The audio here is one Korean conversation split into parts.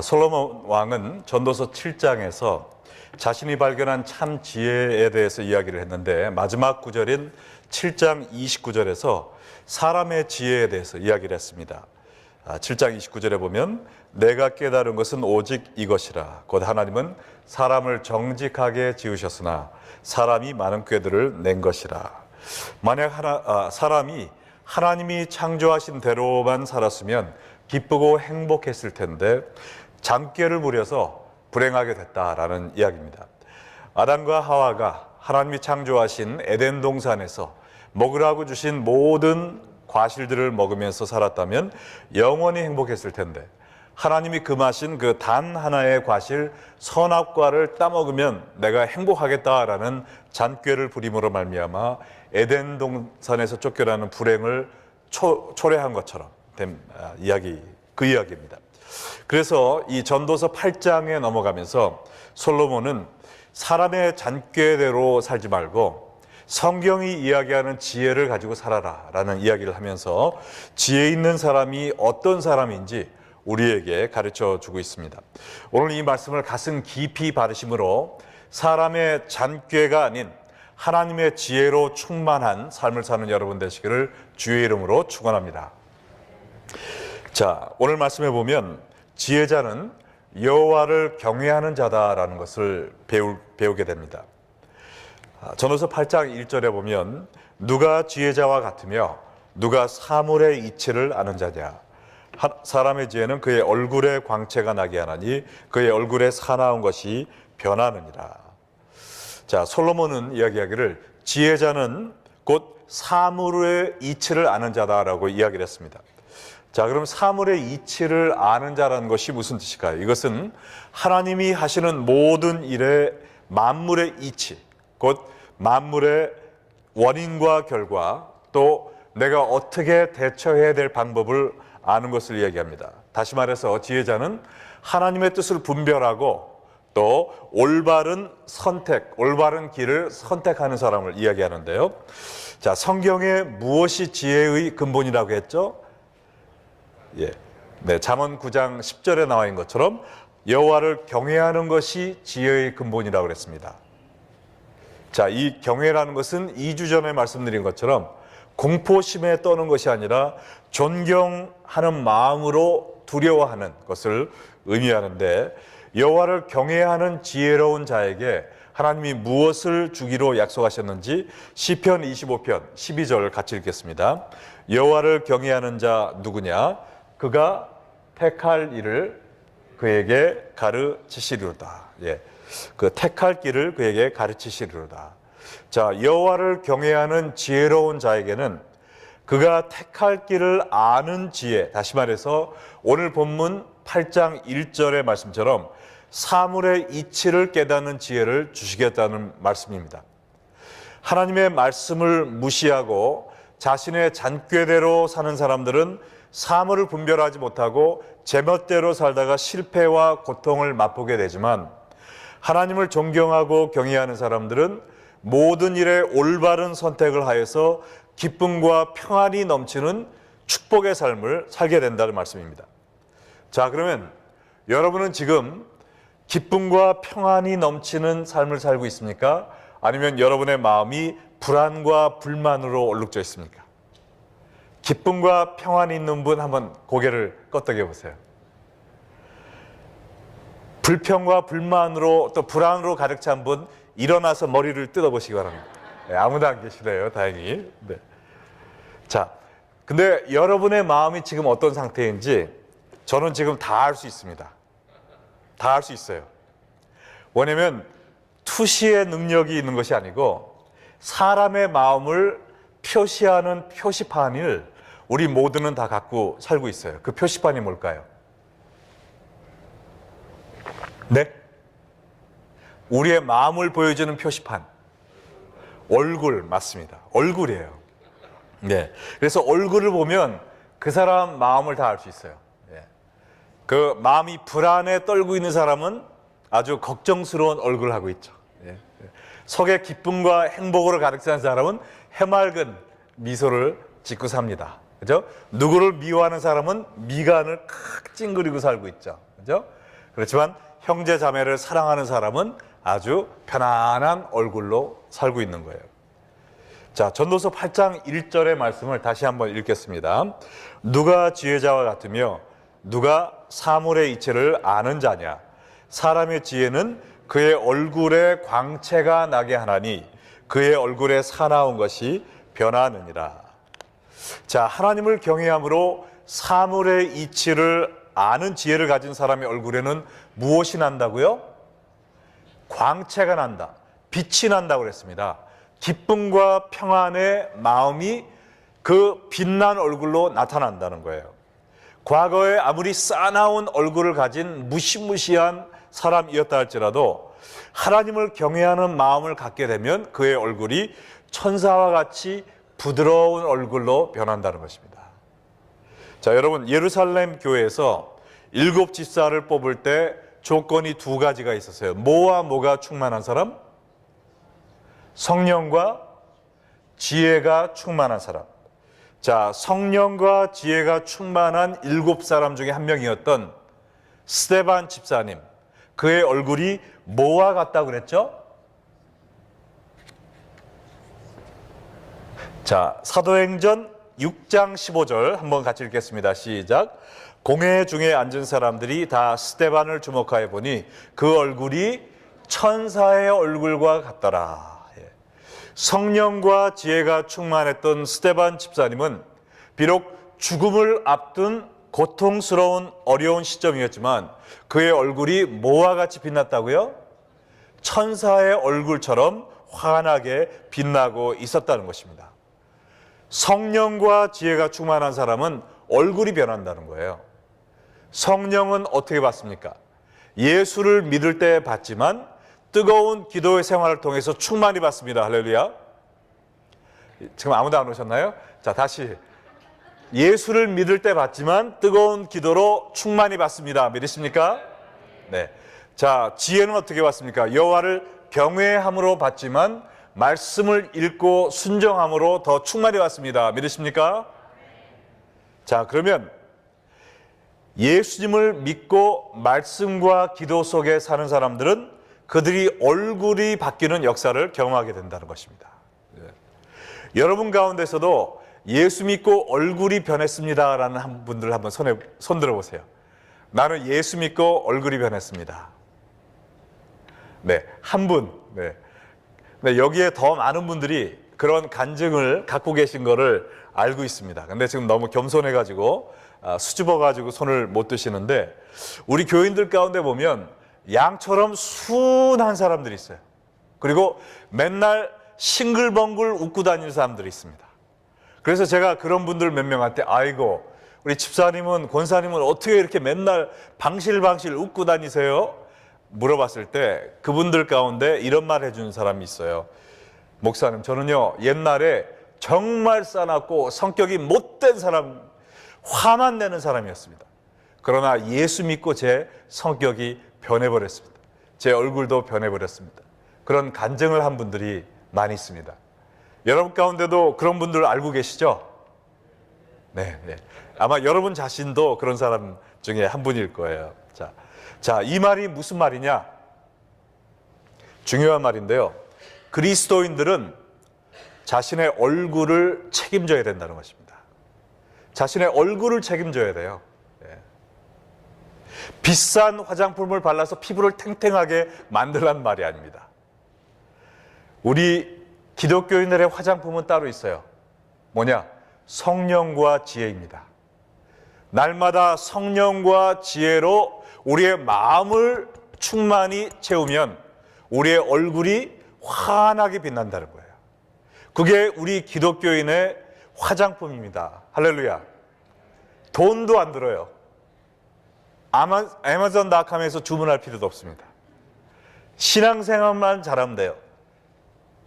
솔로몬 왕은 전도서 7장에서 자신이 발견한 참 지혜에 대해서 이야기를 했는데, 마지막 구절인 7장 29절에서 사람의 지혜에 대해서 이야기를 했습니다. 7장 29절에 보면 내가 깨달은 것은 오직 이것이라. 곧 하나님은 사람을 정직하게 지으셨으나 사람이 많은 꾀들을 낸 것이라. 만약 사람이 하나님이 창조하신 대로만 살았으면 기쁘고 행복했을 텐데 잔꾀를 부려서 불행하게 됐다라는 이야기입니다. 아담과 하와가 하나님이 창조하신 에덴 동산에서 먹으라고 주신 모든 과실들을 먹으면서 살았다면 영원히 행복했을 텐데, 하나님이 금하신 그 단 하나의 과실 선악과를 따먹으면 내가 행복하겠다라는 잔꾀를 부림으로 말미암아 에덴 동산에서 쫓겨나는 불행을 초래한 것처럼 된 그 이야기입니다. 그래서 이 전도서 8장에 넘어가면서 솔로몬은 사람의 잔꾀대로 살지 말고 성경이 이야기하는 지혜를 가지고 살아라 라는 이야기를 하면서 지혜 있는 사람이 어떤 사람인지 우리에게 가르쳐 주고 있습니다. 오늘 이 말씀을 가슴 깊이 받으심으로 사람의 잔꾀가 아닌 하나님의 지혜로 충만한 삶을 사는 여러분 되시기를 주의 이름으로 축원합니다. 자, 오늘 말씀에 보면 지혜자는 여호와를 경외하는 자다라는 것을 배우게 됩니다. 전도서 8장 1절에 보면 누가 지혜자와 같으며 누가 사물의 이치를 아는 자냐. 사람의 지혜는 그의 얼굴에 광채가 나게 하나니 그의 얼굴에 사나운 것이 변하느니라. 자, 솔로몬은 이야기하기를 지혜자는 곧 사물의 이치를 아는 자다라고 이야기를 했습니다. 자, 그럼 사물의 이치를 아는 자라는 것이 무슨 뜻일까요? 이것은 하나님이 하시는 모든 일의 만물의 이치, 곧 만물의 원인과 결과, 또 내가 어떻게 대처해야 될 방법을 아는 것을 이야기합니다. 다시 말해서 지혜자는 하나님의 뜻을 분별하고 또 올바른 선택, 올바른 길을 선택하는 사람을 이야기하는데요. 자, 성경에 무엇이 지혜의 근본이라고 했죠? 잠언 9장 10절에 나와 있는 것처럼 여호와를 경외하는 것이 지혜의 근본이라고 그랬습니다. 자, 이 경외라는 것은 2주 전에 말씀드린 것처럼 공포심에 떠는 것이 아니라 존경하는 마음으로 두려워하는 것을 의미하는데, 여호와를 경외하는 지혜로운 자에게 하나님이 무엇을 주기로 약속하셨는지 시편 25편 12절 같이 읽겠습니다. 여호와를 경외하는 자 누구냐? 그가 택할 일을 그에게 가르치시리로다. 그 택할 길을 그에게 가르치시리로다. 자, 여호와를 경외하는 지혜로운 자에게는 그가 택할 길을 아는 지혜, 다시 말해서 오늘 본문 8장 1절의 말씀처럼 사물의 이치를 깨닫는 지혜를 주시겠다는 말씀입니다. 하나님의 말씀을 무시하고 자신의 잔꾀대로 사는 사람들은 사물을 분별하지 못하고 제멋대로 살다가 실패와 고통을 맛보게 되지만, 하나님을 존경하고 경외하는 사람들은 모든 일에 올바른 선택을 하여서 기쁨과 평안이 넘치는 축복의 삶을 살게 된다는 말씀입니다. 자, 그러면 여러분은 지금 기쁨과 평안이 넘치는 삶을 살고 있습니까? 아니면 여러분의 마음이 불안과 불만으로 얼룩져 있습니까? 기쁨과 평안이 있는 분 한번 고개를 끄덕여 보세요. 불평과 불만으로 또 불안으로 가득 찬 분 일어나서 머리를 뜯어보시기 바랍니다. 아무도 안 계시네요, 다행히. 자, 근데 여러분의 마음이 지금 어떤 상태인지 저는 지금 다 알 수 있습니다. 다 알 수 있어요. 왜냐면 투시의 능력이 있는 것이 아니고 사람의 마음을 표시하는 표시판을 우리 모두는 다 갖고 살고 있어요. 그 표시판이 뭘까요? 네? 우리의 마음을 보여주는 표시판. 얼굴, 맞습니다. 얼굴이에요. 그래서 얼굴을 보면 그 사람 마음을 다 알 수 있어요. 그 마음이 불안에 떨고 있는 사람은 아주 걱정스러운 얼굴을 하고 있죠. 속에 기쁨과 행복으로 가득 찬 사람은 해맑은 미소를 짓고 삽니다. 그죠? 누구를 미워하는 사람은 미간을 칵 찡그리고 살고 있죠. 그죠? 그렇지만 형제 자매를 사랑하는 사람은 아주 편안한 얼굴로 살고 있는 거예요. 자, 전도서 8장 1절의 말씀을 다시 한번 읽겠습니다. 누가 지혜자와 같으며 누가 사물의 이치를 아는 자냐? 사람의 지혜는 그의 얼굴에 광채가 나게 하나니 그의 얼굴에 사나운 것이 변하느니라. 자, 하나님을 경외함으로 사물의 이치를 아는 지혜를 가진 사람의 얼굴에는 무엇이 난다고요? 광채가 난다. 빛이 난다고 그랬습니다. 기쁨과 평안의 마음이 그 빛난 얼굴로 나타난다는 거예요. 과거에 아무리 싸나운 얼굴을 가진 무시무시한 사람이었다 할지라도 하나님을 경외하는 마음을 갖게 되면 그의 얼굴이 천사와 같이 부드러운 얼굴로 변한다는 것입니다. 자, 여러분, 예루살렘 교회에서 7 집사를 뽑을 때 조건이 2가지가 있었어요. 뭐와 뭐가 충만한 사람? 성령과 지혜가 충만한 사람. 자, 성령과 지혜가 충만한 7사람 중에 한 명이었던 스데반 집사님, 그의 얼굴이 뭐와 같다고 그랬죠? 자, 사도행전 6장 15절 한번 같이 읽겠습니다. 시작. 공회 중에 앉은 사람들이 다 스데반을 주목하여 보니 그 얼굴이 천사의 얼굴과 같더라. 성령과 지혜가 충만했던 스데반 집사님은 비록 죽음을 앞둔 고통스러운 어려운 시점이었지만 그의 얼굴이 뭐와 같이 빛났다고요? 천사의 얼굴처럼 환하게 빛나고 있었다는 것입니다. 성령과 지혜가 충만한 사람은 얼굴이 변한다는 거예요. 성령은 어떻게 받습니까? 예수를 믿을 때 받지만 뜨거운 기도의 생활을 통해서 충만히 받습니다. 할렐루야. 지금 아무도 안 오셨나요? 자, 다시. 예수를 믿을 때 받지만 뜨거운 기도로 충만히 받습니다. 믿으십니까? 네. 자, 지혜는 어떻게 받습니까? 여호와를 경외함으로 받지만 말씀을 읽고 순종함으로 더 충만히 받습니다. 믿으십니까? 자, 그러면 예수님을 믿고 말씀과 기도 속에 사는 사람들은 그들이 얼굴이 바뀌는 역사를 경험하게 된다는 것입니다. 여러분 가운데서도 예수 믿고 얼굴이 변했습니다 라는 분들 한번 손 들어보세요. 나는 예수 믿고 얼굴이 변했습니다. 네, 한 분. 네. 네, 여기에 더 많은 분들이 그런 간증을 갖고 계신 거를 알고 있습니다. 근데 지금 너무 겸손해가지고 수줍어가지고 손을 못 드시는데, 우리 교인들 가운데 보면 양처럼 순한 사람들이 있어요. 그리고 맨날 싱글벙글 웃고 다니는 사람들이 있습니다. 그래서 제가 그런 분들 몇 명한테 아이고 우리 집사님은 권사님은 어떻게 이렇게 맨날 방실방실 웃고 다니세요? 물어봤을 때 그분들 가운데 이런 말 해주는 사람이 있어요. 목사님, 저는요 옛날에 정말 싸납고 성격이 못된 사람, 화만 내는 사람이었습니다. 그러나 예수 믿고 제 성격이 변해버렸습니다. 제 얼굴도 변해버렸습니다. 그런 간증을 한 분들이 많이 있습니다. 여러분 가운데도 그런 분들 알고 계시죠? 네, 네. 아마 여러분 자신도 그런 사람 중에 한 분일 거예요. 자, 이 말이 무슨 말이냐? 중요한 말인데요. 그리스도인들은 자신의 얼굴을 책임져야 된다는 것입니다. 자신의 얼굴을 책임져야 돼요. 비싼 화장품을 발라서 피부를 탱탱하게 만들란 말이 아닙니다. 우리 기독교인들의 화장품은 따로 있어요. 뭐냐? 성령과 지혜입니다. 날마다 성령과 지혜로 우리의 마음을 충만히 채우면 우리의 얼굴이 환하게 빛난다는 거예요. 그게 우리 기독교인의 화장품입니다. 할렐루야. 돈도 안 들어요. 아마존닷컴에서 주문할 필요도 없습니다. 신앙생활만 잘하면 돼요.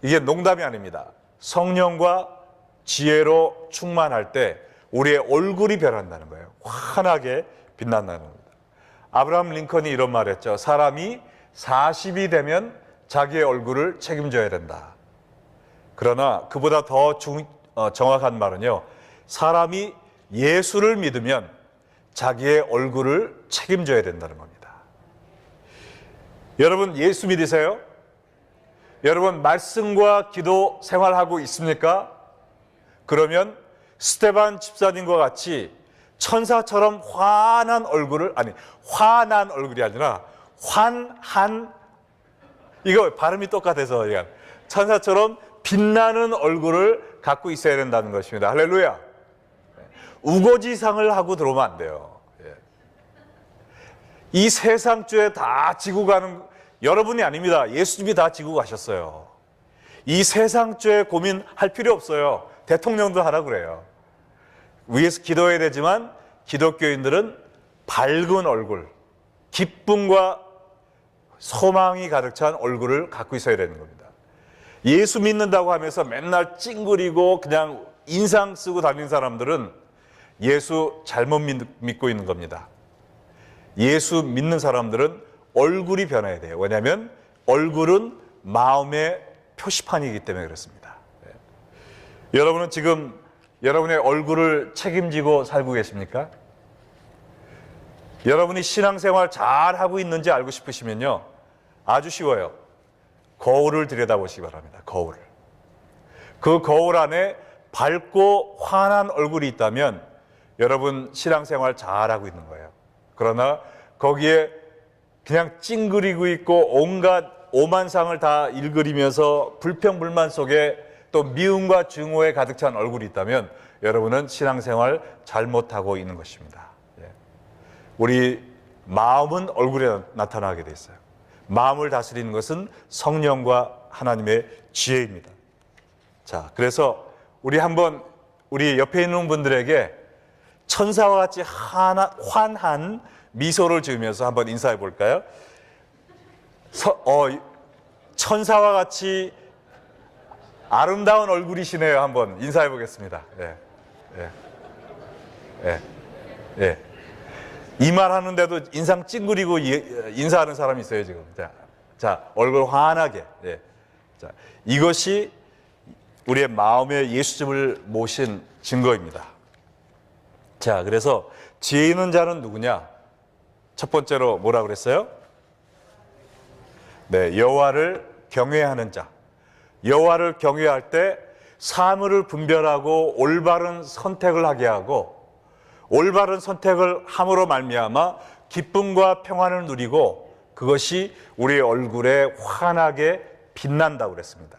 이게 농담이 아닙니다. 성령과 지혜로 충만할 때 우리의 얼굴이 변한다는 거예요. 환하게 빛난다는 겁니다. 아브라함 링컨이 이런 말을 했죠. 사람이 40이 되면 자기의 얼굴을 책임져야 된다. 그러나 그보다 더 정확한 말은요, 사람이 예수를 믿으면 자기의 얼굴을 책임져야 된다는 겁니다. 여러분 예수 믿으세요? 여러분 말씀과 기도 생활하고 있습니까? 그러면 스데반 집사님과 같이 천사처럼 환한 얼굴이 아니라 환한, 이거 발음이 똑같아서 천사처럼 빛나는 얼굴을 갖고 있어야 된다는 것입니다. 할렐루야. 우거지상을 하고 들어오면 안 돼요. 이 세상 죄 다 지고 가는 여러분이 아닙니다. 예수님이 다 지고 가셨어요. 이 세상 죄 고민할 필요 없어요. 대통령도 하라 그래요. 위에서 기도해야 되지만 기독교인들은 밝은 얼굴, 기쁨과 소망이 가득 찬 얼굴을 갖고 있어야 되는 겁니다. 예수 믿는다고 하면서 맨날 찡그리고 그냥 인상 쓰고 다니는 사람들은 예수 잘못 믿고 있는 겁니다. 예수 믿는 사람들은 얼굴이 변해야 돼요. 왜냐하면 얼굴은 마음의 표시판이기 때문에 그렇습니다. 여러분은 지금 여러분의 얼굴을 책임지고 살고 계십니까? 여러분이 신앙생활 잘 하고 있는지 알고 싶으시면요, 아주 쉬워요. 거울을 들여다보시기 바랍니다. 거울을. 그 거울 안에 밝고 환한 얼굴이 있다면 여러분 신앙생활 잘 하고 있는 거예요. 그러나 거기에 그냥 찡그리고 있고 온갖 오만상을 다 일그리면서 불평불만 속에 또 미움과 증오에 가득 찬 얼굴이 있다면 여러분은 신앙생활 잘못하고 있는 것입니다. 우리 마음은 얼굴에 나타나게 돼 있어요. 마음을 다스리는 것은 성령과 하나님의 지혜입니다. 자, 그래서 우리 옆에 있는 분들에게 천사와 같이 환한 미소를 지으면서 한번 인사해 볼까요? 천사와 같이 아름다운 얼굴이시네요. 한번 인사해 보겠습니다. 이 말 하는데도 인상 찡그리고 인사하는 사람이 있어요, 지금. 자, 얼굴 환하게. 자, 이것이 우리의 마음에 예수님을 모신 증거입니다. 자, 그래서 지혜 있는 자는 누구냐? 첫 번째로 뭐라 그랬어요? 네, 여호와를 경외하는 자. 여호와를 경외할 때 사물을 분별하고 올바른 선택을 하게 하고 올바른 선택을 함으로 말미암아 기쁨과 평안을 누리고 그것이 우리의 얼굴에 환하게 빛난다고 그랬습니다.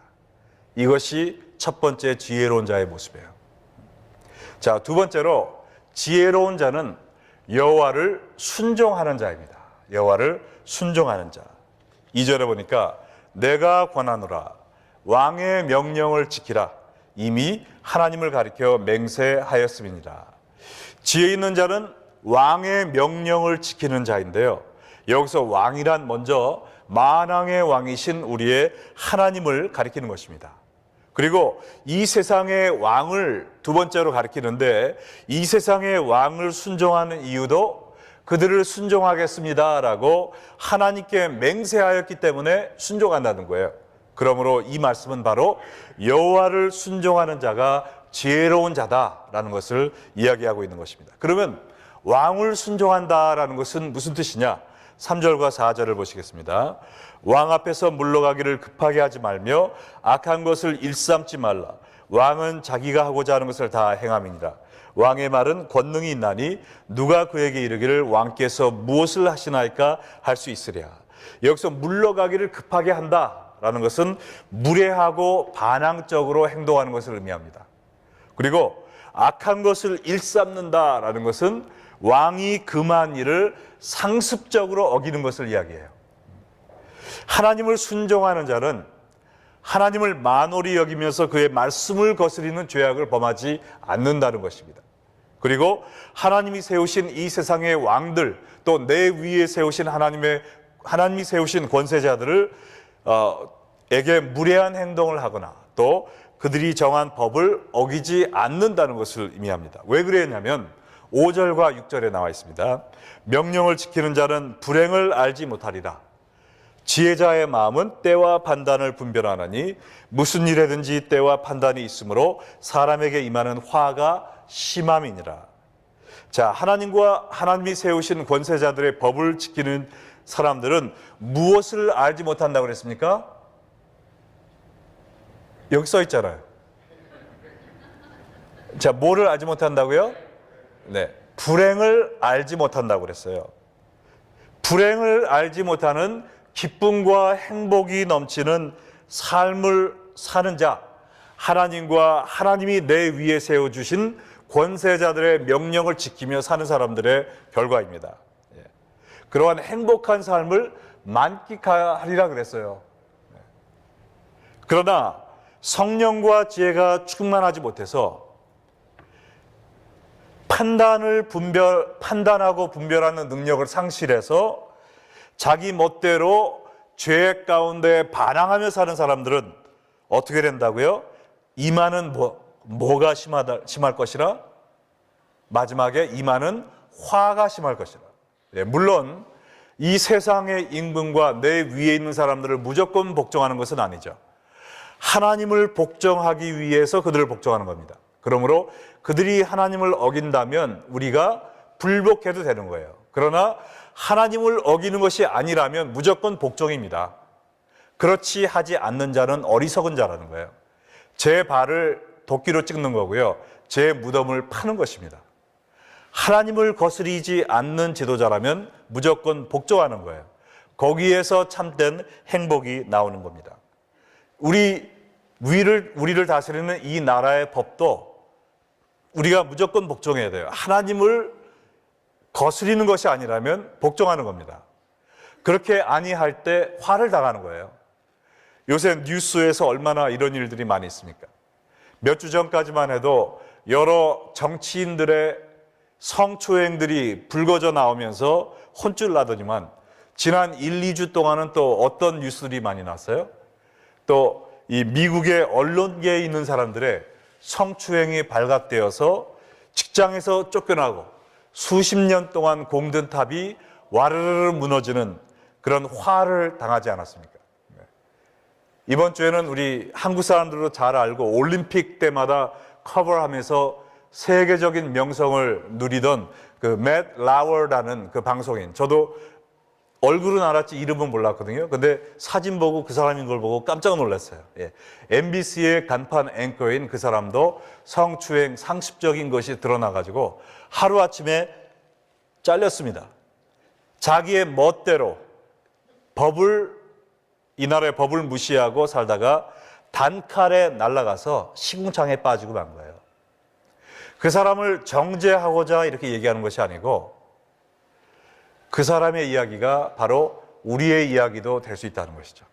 이것이 첫 번째 지혜로운 자의 모습이에요. 자, 두 번째로 지혜로운 자는 여호와를 순종하는 자입니다. 여호와를 순종하는 자. 2절에 보니까 내가 권하노라 왕의 명령을 지키라 이미 하나님을 가리켜 맹세하였음이니라. 지혜 있는 자는 왕의 명령을 지키는 자인데요, 여기서 왕이란 먼저 만왕의 왕이신 우리의 하나님을 가리키는 것입니다. 그리고 이 세상의 왕을 두 번째로 가리키는데 이 세상의 왕을 순종하는 이유도 그들을 순종하겠습니다라고 하나님께 맹세하였기 때문에 순종한다는 거예요. 그러므로 이 말씀은 바로 여호와를 순종하는 자가 지혜로운 자다라는 것을 이야기하고 있는 것입니다. 그러면 왕을 순종한다라는 것은 무슨 뜻이냐? 3절과 4절을 보시겠습니다. 왕 앞에서 물러가기를 급하게 하지 말며 악한 것을 일삼지 말라. 왕은 자기가 하고자 하는 것을 다 행함이니라. 왕의 말은 권능이 있나니 누가 그에게 이르기를 왕께서 무엇을 하시나이까 할 수 있으랴. 여기서 물러가기를 급하게 한다라는 것은 무례하고 반항적으로 행동하는 것을 의미합니다. 그리고 악한 것을 일삼는다라는 것은 왕이 금한 일을 상습적으로 어기는 것을 이야기해요. 하나님을 순종하는 자는 하나님을 만홀히 여기면서 그의 말씀을 거스리는 죄악을 범하지 않는다는 것입니다. 그리고 하나님이 세우신 이 세상의 왕들, 또 내 위에 세우신 하나님이 세우신 권세자들을 에게 무례한 행동을 하거나 또 그들이 정한 법을 어기지 않는다는 것을 의미합니다. 왜 그랬냐면 5절과 6절에 나와 있습니다. 명령을 지키는 자는 불행을 알지 못하리라. 지혜자의 마음은 때와 판단을 분별하나니 무슨 일에든지 때와 판단이 있으므로 사람에게 임하는 화가 심함이니라. 자, 하나님과 하나님이 세우신 권세자들의 법을 지키는 사람들은 무엇을 알지 못한다고 그랬습니까? 여기 써 있잖아요. 자, 뭐를 알지 못한다고요? 네, 불행을 알지 못한다고 그랬어요. 불행을 알지 못하는 기쁨과 행복이 넘치는 삶을 사는 자, 하나님과 하나님이 내 위에 세워주신 권세자들의 명령을 지키며 사는 사람들의 결과입니다. 그러한 행복한 삶을 만끽하리라 그랬어요. 그러나 성령과 지혜가 충만하지 못해서 판단하고 분별하는 능력을 상실해서 자기 멋대로 죄 가운데 반항하며 사는 사람들은 어떻게 된다고요? 이만은 뭐가 심할 것이라? 마지막에 이만은 화가 심할 것이라. 물론 이 세상의 임금과 내 위에 있는 사람들을 무조건 복종하는 것은 아니죠. 하나님을 복종하기 위해서 그들을 복종하는 겁니다. 그러므로 그들이 하나님을 어긴다면 우리가 불복해도 되는 거예요. 그러나 하나님을 어기는 것이 아니라면 무조건 복종입니다. 그렇지 하지 않는 자는 어리석은 자라는 거예요. 제 발을 도끼로 찍는 거고요, 제 무덤을 파는 것입니다. 하나님을 거스리지 않는 지도자라면 무조건 복종하는 거예요. 거기에서 참된 행복이 나오는 겁니다. 우리를 다스리는 이 나라의 법도 우리가 무조건 복종해야 돼요. 하나님을 거스리는 것이 아니라면 복종하는 겁니다. 그렇게 아니할 때 화를 당하는 거예요. 요새 뉴스에서 얼마나 이런 일들이 많이 있습니까? 몇 주 전까지만 해도 여러 정치인들의 성추행들이 불거져 나오면서 혼쭐 나더니만 지난 1, 2주 동안은 또 어떤 뉴스들이 많이 났어요? 또 이 미국의 언론계에 있는 사람들의 성추행이 발각되어서 직장에서 쫓겨나고 수십 년 동안 공든 탑이 와르르 무너지는 그런 화를 당하지 않았습니까? 이번 주에는 우리 한국 사람들도 잘 알고 올림픽 때마다 커버하면서 세계적인 명성을 누리던 그 맷 라워라는 그 방송인, 저도 얼굴은 알았지 이름은 몰랐거든요. 근데 사진 보고 그 사람인 걸 보고 깜짝 놀랐어요. MBC의 간판 앵커인 그 사람도 성추행 상습적인 것이 드러나가지고 하루아침에 잘렸습니다. 자기의 멋대로 이 나라의 법을 무시하고 살다가 단칼에 날아가서 시궁창에 빠지고 만 거예요. 그 사람을 정죄하고자 이렇게 얘기하는 것이 아니고 그 사람의 이야기가 바로 우리의 이야기도 될 수 있다는 것이죠.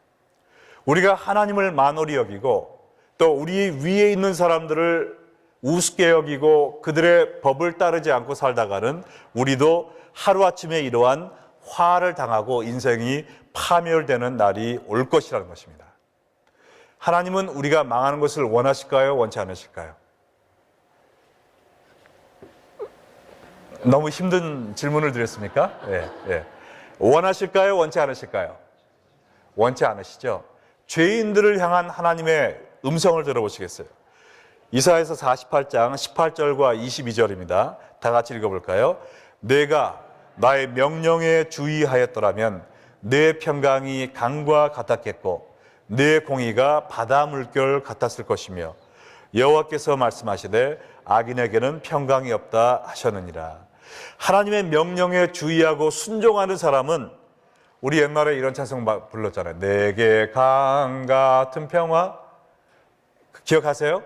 우리가 하나님을 만홀히 여기고 또 우리 위에 있는 사람들을 우습게 여기고 그들의 법을 따르지 않고 살다가는 우리도 하루아침에 이러한 화를 당하고 인생이 파멸되는 날이 올 것이라는 것입니다. 하나님은 우리가 망하는 것을 원하실까요? 원치 않으실까요? 너무 힘든 질문을 드렸습니까? 원하실까요? 원치 않으실까요? 원치 않으시죠? 죄인들을 향한 하나님의 음성을 들어보시겠어요? 이사야서 48장 18절과 22절입니다. 다 같이 읽어볼까요? 내가 나의 명령에 주의하였더라면 내 평강이 강과 같았겠고 내 공의가 바다 물결 같았을 것이며 여호와께서 말씀하시되 악인에게는 평강이 없다 하셨느니라. 하나님의 명령에 주의하고 순종하는 사람은, 우리 옛날에 이런 찬송 불렀잖아요. 내게 강 같은 평화. 기억하세요?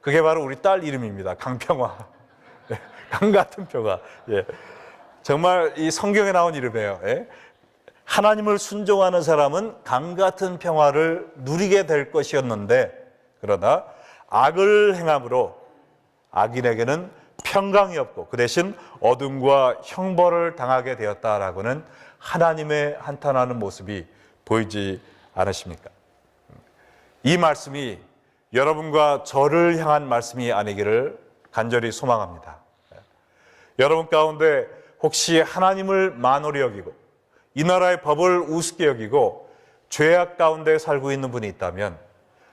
그게 바로 우리 딸 이름입니다. 강평화. 강 같은 평화. 정말 이 성경에 나온 이름이에요. 하나님을 순종하는 사람은 강 같은 평화를 누리게 될 것이었는데, 그러나 악을 행함으로 악인에게는 평강이 없고 그 대신 어둠과 형벌을 당하게 되었다라고는 하나님의 한탄하는 모습이 보이지 않으십니까? 이 말씀이 여러분과 저를 향한 말씀이 아니기를 간절히 소망합니다. 여러분 가운데 혹시 하나님을 만홀히 여기고 이 나라의 법을 우습게 여기고 죄악 가운데 살고 있는 분이 있다면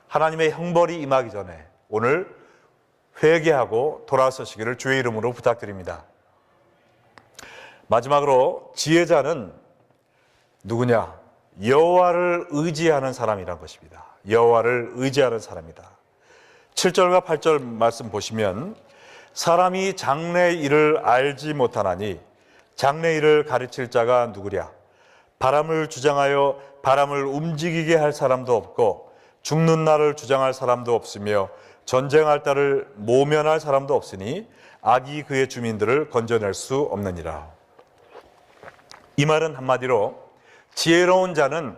하나님의 형벌이 임하기 전에 오늘 회개하고 돌아서시기를 주의 이름으로 부탁드립니다. 마지막으로 지혜자는 누구냐? 여호와를 의지하는 사람이란 것입니다. 여호와를 의지하는 사람이다. 7절과 8절 말씀 보시면 사람이 장래의 일을 알지 못하나니 장래의 일을 가르칠 자가 누구랴? 바람을 주장하여 바람을 움직이게 할 사람도 없고 죽는 날을 주장할 사람도 없으며 전쟁할 때를 모면할 사람도 없으니 악이 그의 주민들을 건져낼 수 없느니라. 이 말은 한마디로 지혜로운 자는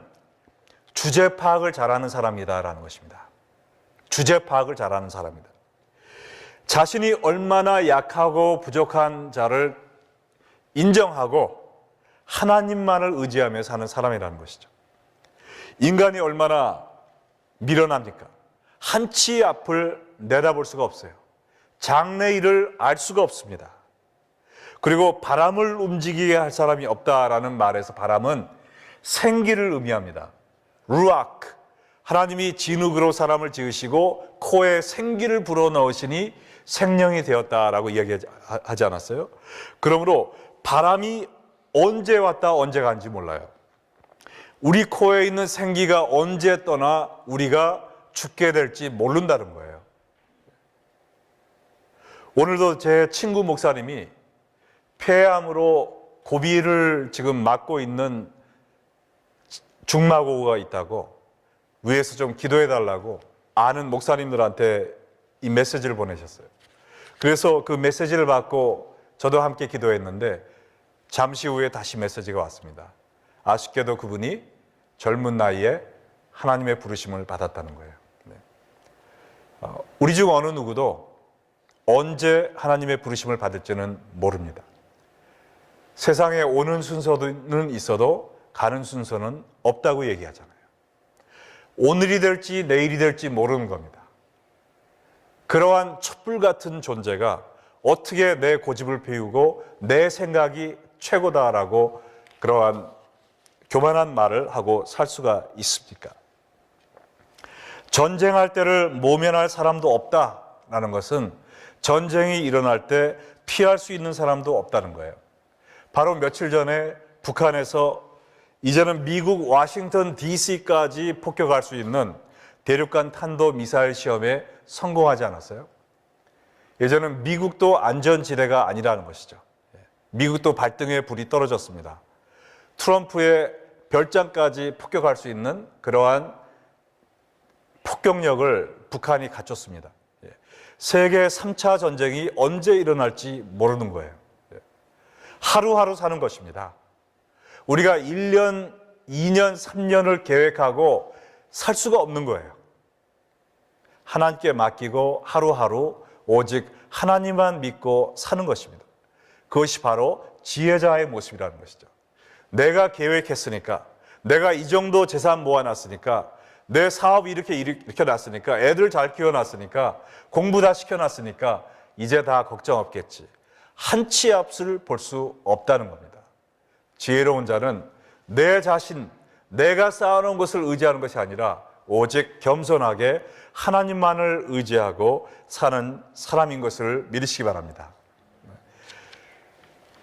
주제 파악을 잘하는 사람이다라는 것입니다. 주제 파악을 잘하는 사람이다. 자신이 얼마나 약하고 부족한 자를 인정하고 하나님만을 의지하며 사는 사람이라는 것이죠. 인간이 얼마나 미련합니까? 한치 앞을 내다볼 수가 없어요. 장래 일을 알 수가 없습니다. 그리고 바람을 움직이게 할 사람이 없다라는 말에서 바람은 생기를 의미합니다. 루아크, 하나님이 진흙으로 사람을 지으시고 코에 생기를 불어넣으시니 생명이 되었다라고 이야기하지 않았어요? 그러므로 바람이 언제 왔다 언제 간지 몰라요. 우리 코에 있는 생기가 언제 떠나 우리가 죽게 될지 모른다는 거예요. 오늘도 제 친구 목사님이 폐암으로 고비를 지금 맞고 있는 중마고가 있다고 위에서 좀 기도해 달라고 아는 목사님들한테 이 메시지를 보내셨어요. 그래서 그 메시지를 받고 저도 함께 기도했는데 잠시 후에 다시 메시지가 왔습니다. 아쉽게도 그분이 젊은 나이에 하나님의 부르심을 받았다는 거예요. 우리 중 어느 누구도 언제 하나님의 부르심을 받을지는 모릅니다. 세상에 오는 순서는 있어도 가는 순서는 없다고 얘기하잖아요. 오늘이 될지 내일이 될지 모르는 겁니다. 그러한 촛불 같은 존재가 어떻게 내 고집을 피우고 내 생각이 최고다라고 그러한 교만한 말을 하고 살 수가 있습니까? 전쟁할 때를 모면할 사람도 없다라는 것은 전쟁이 일어날 때 피할 수 있는 사람도 없다는 거예요. 바로 며칠 전에 북한에서 이제는 미국 워싱턴 DC까지 폭격할 수 있는 대륙간 탄도 미사일 시험에 성공하지 않았어요? 예전엔 미국도 안전지대가 아니라는 것이죠. 미국도 발등에 불이 떨어졌습니다. 트럼프의 별장까지 폭격할 수 있는 그러한 폭격력을 북한이 갖췄습니다. 세계 3차 전쟁이 언제 일어날지 모르는 거예요. 하루하루 사는 것입니다. 우리가 1년, 2년, 3년을 계획하고 살 수가 없는 거예요. 하나님께 맡기고 하루하루 오직 하나님만 믿고 사는 것입니다. 그것이 바로 지혜자의 모습이라는 것이죠. 내가 계획했으니까, 내가 이 정도 재산 모아놨으니까, 내 사업 이렇게 놨으니까, 애들 잘 키워놨으니까, 공부 다 시켜놨으니까 이제 다 걱정 없겠지. 한치 앞을 볼 수 없다는 겁니다. 지혜로운 자는 내 자신, 내가 쌓아놓은 것을 의지하는 것이 아니라 오직 겸손하게 하나님만을 의지하고 사는 사람인 것을 믿으시기 바랍니다.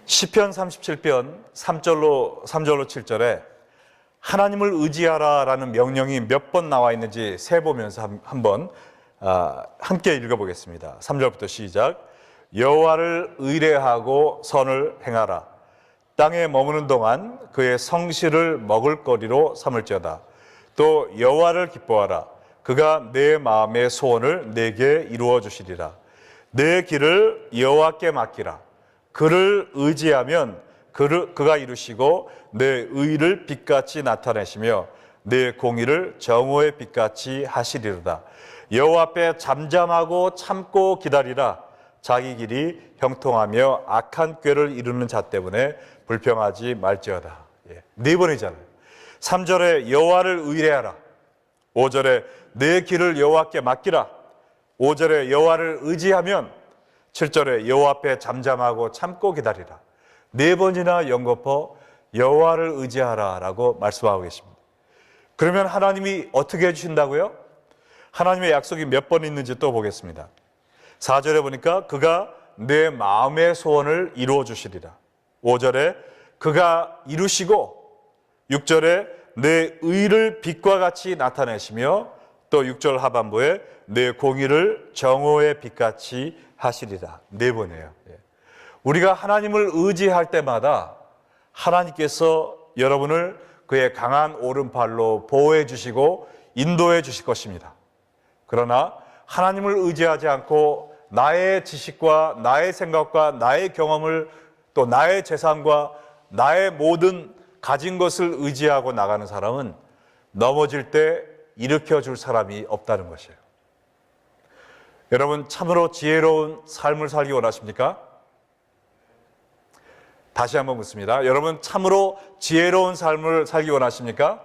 시편 37편 3절로 7절에 하나님을 의지하라라는 명령이 몇 번 나와 있는지 세보면서 한번 함께 읽어보겠습니다. 3절부터 시작. 여호와를 의뢰하고 선을 행하라. 땅에 머무는 동안 그의 성실을 먹을거리로 삼을지어다. 또 여호와를 기뻐하라. 그가 내 마음의 소원을 내게 이루어 주시리라. 내 길을 여호와께 맡기라. 그를 의지하면 그가 이루시고 내 의를 빛같이 나타내시며 내 공의를 정오의 빛같이 하시리로다. 여호와 앞에 잠잠하고 참고 기다리라. 자기 길이 형통하며 악한 꾀를 이루는 자 때문에 불평하지 말지어다. 네 번이잖아요. 3절에 여호와를 의뢰하라. 5절에 내 길을 여호와께 맡기라. 5절에 여호와를 의지하면 7절에 여호와 앞에 잠잠하고 참고 기다리라. 네 번이나 연거푸 여호와를 의지하라라고 말씀하고 계십니다. 그러면 하나님이 어떻게 해주신다고요? 하나님의 약속이 몇 번 있는지 또 보겠습니다. 4절에 보니까 그가 내 마음의 소원을 이루어 주시리라. 5절에 그가 이루시고 6절에 내 의를 빛과 같이 나타내시며 또 6절 하반부에 내 공의를 정오의 빛같이 하시리라. 4번이에요. 우리가 하나님을 의지할 때마다 하나님께서 여러분을 그의 강한 오른팔로 보호해 주시고 인도해 주실 것입니다. 그러나 하나님을 의지하지 않고 나의 지식과 나의 생각과 나의 경험을 또 나의 재산과 나의 모든 가진 것을 의지하고 나가는 사람은 넘어질 때 일으켜 줄 사람이 없다는 것이에요. 여러분, 참으로 지혜로운 삶을 살기 원하십니까? 다시 한번 묻습니다. 여러분, 참으로 지혜로운 삶을 살기 원하십니까?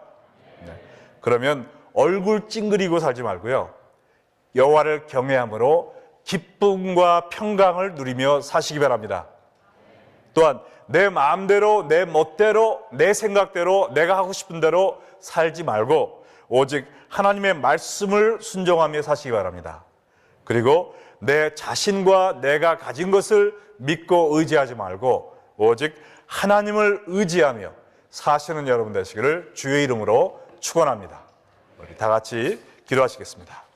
네. 그러면 얼굴 찡그리고 살지 말고요, 여호와를 경외함으로 기쁨과 평강을 누리며 사시기 바랍니다. 또한 내 마음대로, 내 멋대로, 내 생각대로, 내가 하고 싶은 대로 살지 말고 오직 하나님의 말씀을 순종하며 사시기 바랍니다. 그리고 내 자신과 내가 가진 것을 믿고 의지하지 말고 오직 하나님을 의지하며 사시는 여러분 되시기를 주의 이름으로 축원합니다. 우리 다 같이 기도하시겠습니다.